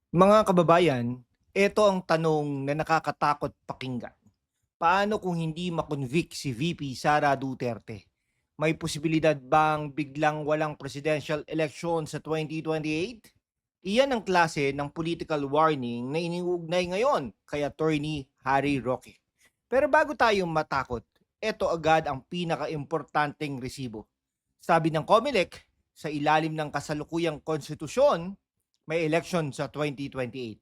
Mga kababayan, ito ang tanong na nakakatakot pakinggan. Paano kung hindi makonvict si VP Sara Duterte? May posibilidad bang biglang walang presidential election sa 2028? Iyan ang klase ng political warning na iniugnay ngayon kay Attorney Harry Roque. Pero bago tayo matakot, ito agad ang pinaka-importanteng resibo. Sabi ng COMELEC, sa ilalim ng kasalukuyang konstitusyon, may election sa 2028.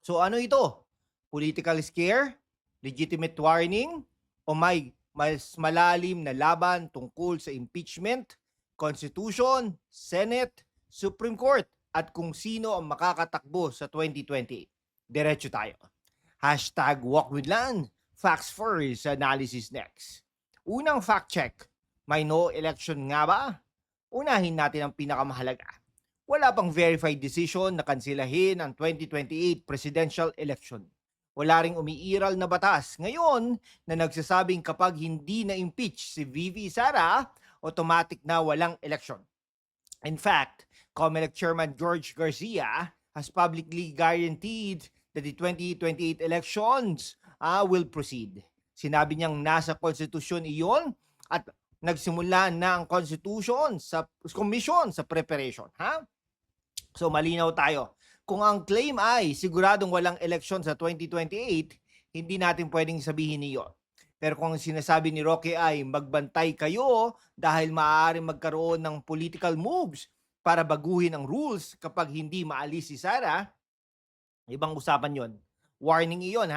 So ano ito? Political scare? Legitimate warning? O may mas malalim na laban tungkol sa impeachment, Constitution, Senate, Supreme Court at kung sino ang makakatakbo sa 2028? Diretso tayo. Hashtag walk with land. Facts first, analysis next. Unang fact check. May no election nga ba? Unahin natin ang pinakamahalaga. Wala pang verified decision na kansilahin ang 2028 presidential election. Wala ring umiiral na batas ngayon na nagsasabing kapag hindi na-impeach si VV Sara, automatic na walang election. In fact, COMELEC Chairman George Garcia has publicly guaranteed that the 2028 elections will proceed. Sinabi niyang nasa konstitusyon iyon at nagsimula na ang constitution sa commission sa preparation. So malinaw tayo. Kung ang claim ay siguradong walang eleksyon sa 2028, hindi natin pwedeng sabihin niyon. Pero kung sinasabi ni Roque ay magbantay kayo dahil maaaring magkaroon ng political moves para baguhin ang rules kapag hindi maalis si Sara, ibang usapan yon. Warning iyon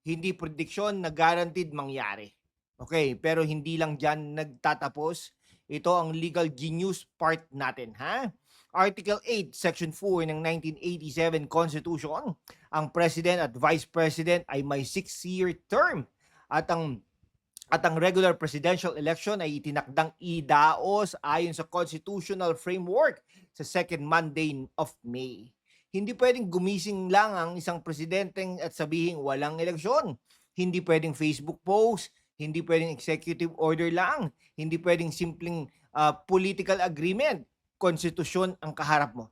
hindi prediction na guaranteed mangyari. Okay, pero hindi lang dyan nagtatapos. Ito ang legal genius part natin Article 8, Section 4 ng 1987 Constitution, ang President at Vice President ay may 6-year term at ang regular presidential election ay itinakdang idaos ayon sa constitutional framework sa second Monday of May. Hindi pwedeng gumising lang ang isang presidente at sabihin walang eleksyon. Hindi pwedeng Facebook post, hindi pwedeng executive order lang, hindi pwedeng simpleng political agreement. Konstitusyon ang kaharap mo.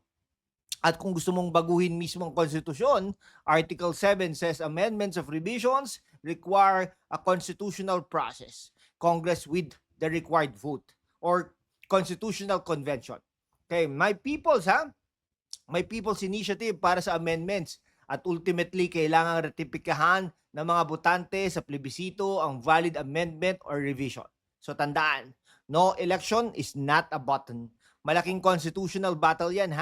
At kung gusto mong baguhin mismo ang konstitusyon, Article 7 says amendments of revisions require a constitutional process. Congress with the required vote or constitutional convention. Okay, my people's may people's initiative para sa amendments at ultimately kailangang ratipikahan ng mga botante sa plebisito ang valid amendment or revision. So tandaan, no election is not a button. Malaking constitutional battle yan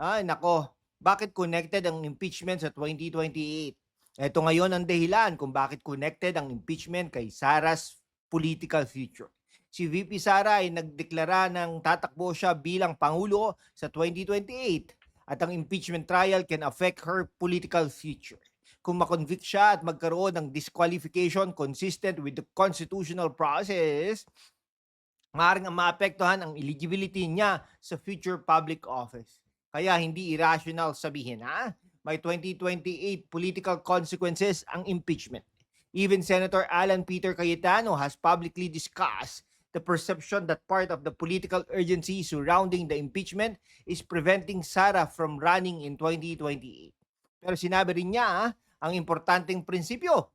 Ay nako, bakit connected ang impeachment sa 2028? Ito ngayon ang dahilan kung bakit connected ang impeachment kay Sara's political future. Si VP Sara ay nagdeklara ng tatakbo siya bilang Pangulo sa 2028 at ang impeachment trial can affect her political future. Kung makonvict siya at magkaroon ng disqualification consistent with the constitutional process, maaaring maapektuhan ang eligibility niya sa future public office. Kaya hindi irrational sabihin, may 2028 political consequences ang impeachment. Even Senator Alan Peter Cayetano has publicly discussed the perception that part of the political urgency surrounding the impeachment is preventing Sara from running in 2028. Pero sinabi rin niya, ang importanteng prinsipyo,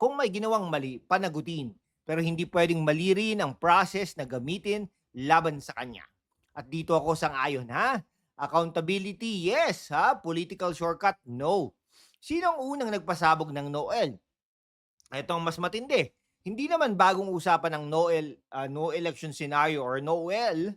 kung may ginawang mali, panagutin. Pero hindi pwedeng mali rin ang process na gamitin laban sa kanya. At dito ako sang-ayon Accountability, yes Political shortcut, no. Sino ang unang nagpasabog ng Noel? Ito ang mas matindi. Hindi naman bagong usapan ng no election scenario or Noel.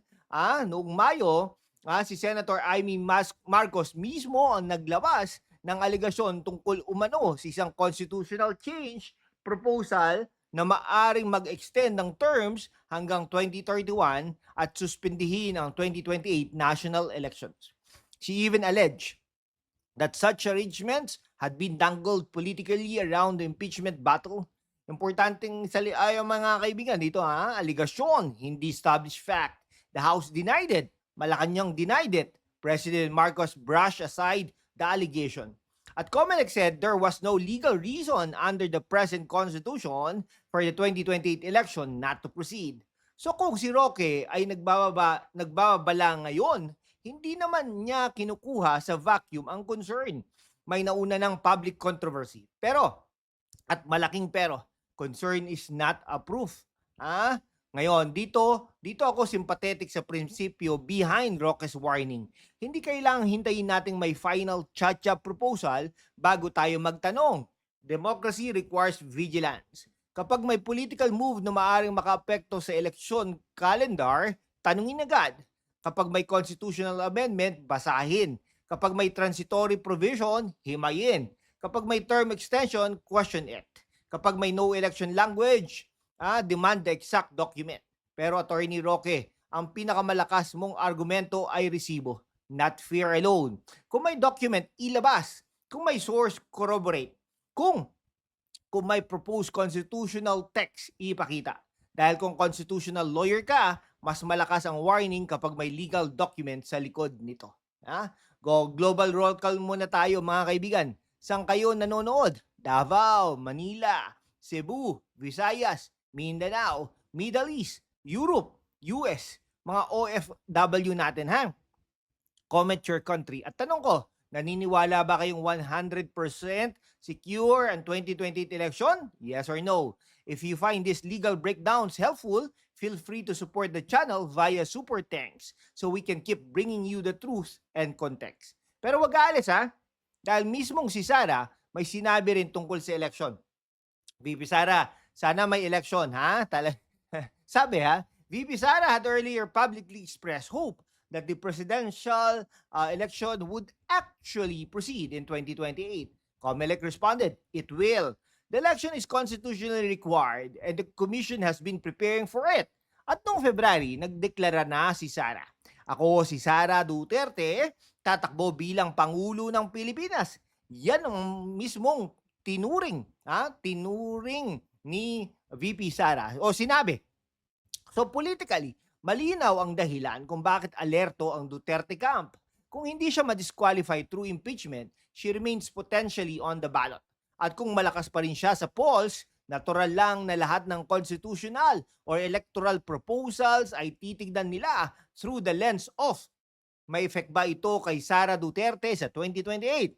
Noong Mayo, si Senator Amy Marcos mismo ang naglabas ng aligasyon tungkol umano sa isang constitutional change proposal na maaring mag-extend ng terms hanggang 2031 at suspindihin ang 2028 national elections. She even alleged that such arrangements had been dangled politically around the impeachment battle. Importanteng mga kaibigan dito aligasyon, hindi established fact. The House denied it. Malacanang denied it. President Marcos brushed aside the allegation. At COMELEC said there was no legal reason under the present constitution for the 2028 election not to proceed. So kung si Roque ay nagbabala ngayon, hindi naman niya kinukuha sa vacuum ang concern. May nauna ng public controversy. Pero, at malaking pero, concern is not a proof. Ah, ngayon, dito ako sympathetic sa prinsipyo behind Roque's warning. Hindi kailangang hintayin nating may final chacha proposal bago tayo magtanong. Democracy requires vigilance. Kapag may political move na maaaring makaapekto sa election calendar, tanungin agad. Kapag may constitutional amendment, basahin. Kapag may transitory provision, himayin. Kapag may term extension, question it. Kapag may no election language, demand the exact document. Pero Attorney Roque, ang pinakamalakas mong argumento ay resibo, not fear alone. Kung may document, ilabas. Kung may source, corroborate. Kung may proposed constitutional text, ipakita. Dahil kung constitutional lawyer ka, mas malakas ang warning kapag may legal document sa likod nito. Global roll call muna tayo mga kaibigan. Saan kayo nanonood? Davao, Manila, Cebu, Visayas, Mindanao, Middle East, Europe, US, mga OFW natin ha. Comment your country. At tanong ko, naniniwala ba kayong 100% secure ang 2028 election? Yes or no? If you find these legal breakdowns helpful, feel free to support the channel via Super Thanks so we can keep bringing you the truth and context. Pero wag aalis ha, dahil mismong si Sara may sinabi rin tungkol sa election. VP Sara, sana may election ha? Sabi ha, VP Sara had earlier publicly expressed hope that the presidential election would actually proceed in 2028. COMELEC responded, it will. The election is constitutionally required and the commission has been preparing for it. At noong February, nagdeklara na si Sara. Ako si Sara Duterte, tatakbo bilang Pangulo ng Pilipinas. Yan ang mismong tinuring ni VP Sara o sinabi. So politically, malinaw ang dahilan kung bakit alerto ang Duterte camp. Kung hindi siya ma-disqualify through impeachment, she remains potentially on the ballot. At kung malakas pa rin siya sa polls, natural lang na lahat ng constitutional or electoral proposals ay titignan nila through the lens of may effect ba ito kay Sara Duterte sa 2028?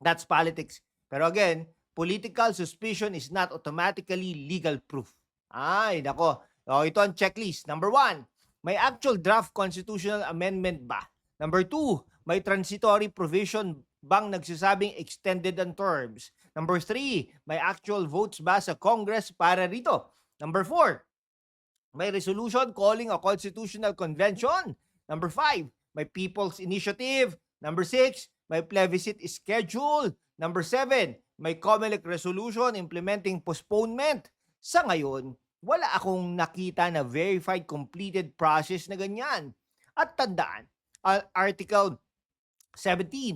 That's politics. Pero again, political suspicion is not automatically legal proof. Ay, nako. O, ito ang checklist. Number 1, may actual draft constitutional amendment ba? Number 2, may transitory provision bang nagsasabing extended ang terms? Number 3, may actual votes ba sa Congress para rito? Number 4, may resolution calling a constitutional convention? Number 5, may people's initiative? Number 6, may plebiscite schedule? Number 7, may COMELEC resolution implementing postponement? Sa ngayon, wala akong nakita na verified completed process na ganyan. At tandaan, Article 17,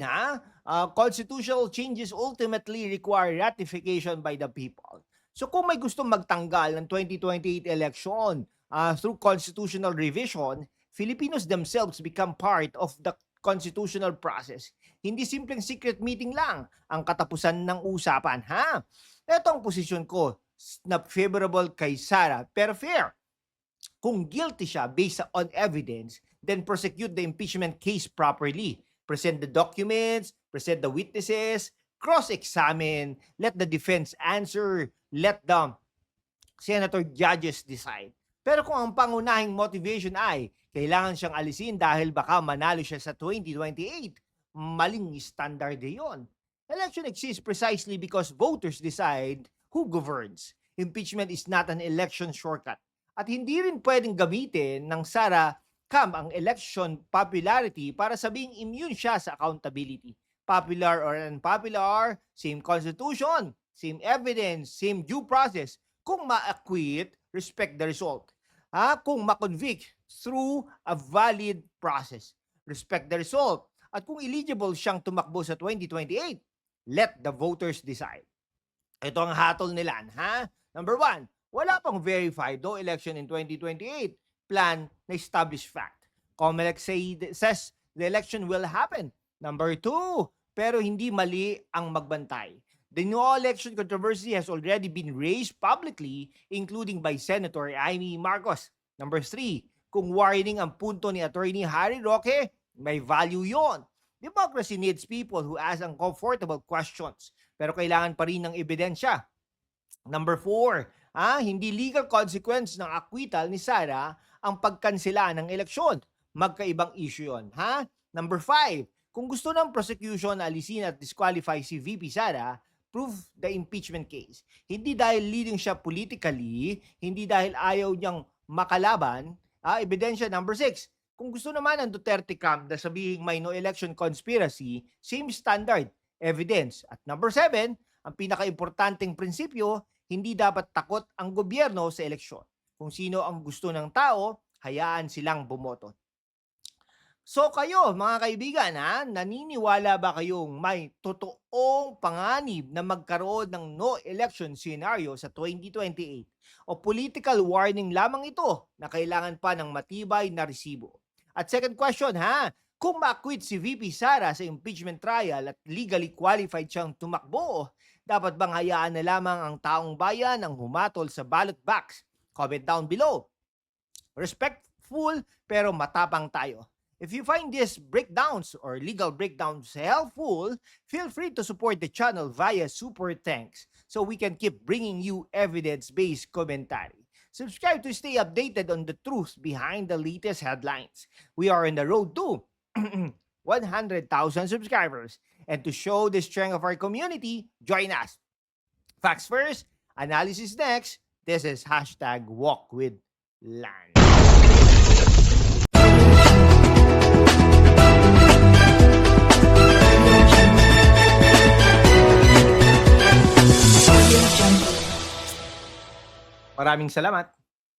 constitutional changes ultimately require ratification by the people. So kung may gustong magtanggal ng 2028 election through constitutional revision, Filipinos themselves become part of the constitutional process. Hindi simpleng secret meeting lang ang katapusan ng usapan, ha? Ito ang posisyon ko na favorable kay Sara, pero fair. Kung guilty siya based on evidence, then prosecute the impeachment case properly. Present the documents, present the witnesses, cross-examine, let the defense answer, let the senator judges decide. Pero kung ang pangunahing motivation ay kailangan siyang alisin dahil baka manalo siya sa 2028, maling standard yon. Election exists precisely because voters decide who governs. Impeachment is not an election shortcut. At hindi rin pwedeng gamitin ng Sara camp ang election popularity para sabing immune siya sa accountability. Popular or unpopular, same constitution, same evidence, same due process. Kung ma-acquit, respect the result. Kung ma-convict, through a valid process. Respect the result. At kung eligible siyang tumakbo sa 2028, let the voters decide. Ito ang hatol nila, ha? Number 1, wala pang verified no election in 2028 plan na established fact. COMELEC says the election will happen. Number 2, pero hindi mali ang magbantay. The no election controversy has already been raised publicly, including by Senator Amy Marcos. Number 3, kung warning ang punto ni Attorney Harry Roque, May value yon. Democracy needs people who ask uncomfortable questions, pero kailangan pa rin ng ebidensya. Number 4, hindi legal consequence ng acquittal ni Sara ang pagkansela ng eleksyon. Magkaibang issue yon. Number 5, kung gusto ng prosecution na alisin at disqualify si VP Sara, prove the impeachment case. Hindi dahil leading siya politically, hindi dahil ayaw niyang makalaban. Ebidensya. Number 6, kung gusto naman ng Duterte camp na sabihin may no election conspiracy, same standard, evidence. At number 7, ang pinaka-importanting prinsipyo, hindi dapat takot ang gobyerno sa eleksyon. Kung sino ang gusto ng tao, hayaan silang bumoto. So kayo, mga kaibigan, naniniwala ba kayong may totoong panganib na magkaroon ng no election scenario sa 2028? O political warning lamang ito na kailangan pa ng matibay na resibo? At second question, kung ma-acquit si VP Sara sa impeachment trial at legally qualified siyang tumakbo, dapat bang hayaan na lamang ang taong bayan ang humatol sa ballot box? Comment down below. Respectful pero matapang tayo. If you find these breakdowns or legal breakdowns helpful, feel free to support the channel via Super Thanks so we can keep bringing you evidence-based commentary. Subscribe to stay updated on the truth behind the latest headlines. We are on the road to 100,000 subscribers. And to show the strength of our community, join us. Facts first, analysis next. This is #WalkWithLand. Maraming salamat.